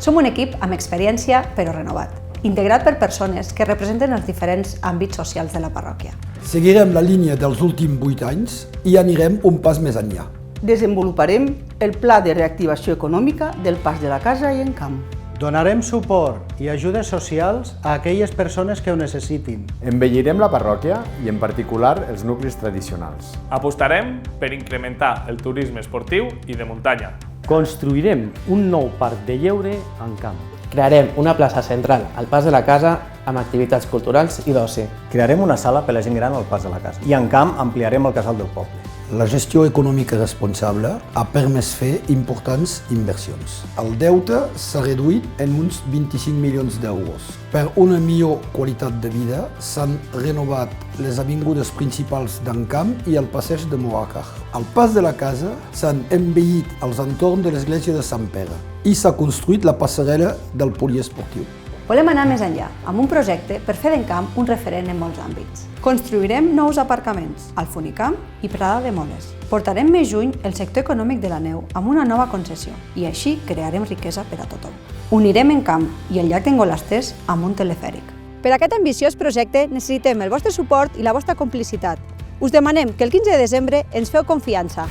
Som un equip amb experiència però renovat, integrat per persones que representen els diferents àmbits socials de la parròquia. Seguirem la línia dels últims 8 anys i anirem un pas més enllà. Desenvoluparem el pla de reactivació econòmica del Pas de la Casa i Encamp. Donarem suport i ajudes socials a aquelles persones que ho necessitin. Embellirem la parròquia i, en particular, els nuclis tradicionals. Apostarem per incrementar el turisme esportiu i de muntanya. Construirem un nou parc de lleure a Encamp. Crearem una plaça central al Pas de la Casa amb activitats culturals i d'oci. Crearem una sala per a la gent gran al Pas de la Casa. I a Encamp ampliarem el casal del poble. La gestió econòmica responsable ha permès fer importants inversions. El deute s'ha reduït en uns 25 milions d'euros. Per una millor qualitat de vida s'han renovat les avingudes principals d'Encamp i el passeig de Moracar. Al Pas de la Casa s'han embellit els entorns de l'església de Sant Pere i s'ha construït la passarel·la del poliesportiu. Volem anar més enllà, amb un projecte per fer d'Encamp un referent en molts àmbits. Construirem nous aparcaments al Funicamp i Prada de Moles. Portarem més juny el sector econòmic de la neu amb una nova concessió i així crearem riquesa per a tothom. Unirem Encamp i el llac d'Engolasters amb un telefèric. Per a aquest ambiciós projecte necessitem el vostre suport i la vostra complicitat. Us demanem que el 15 de desembre ens feu confiança.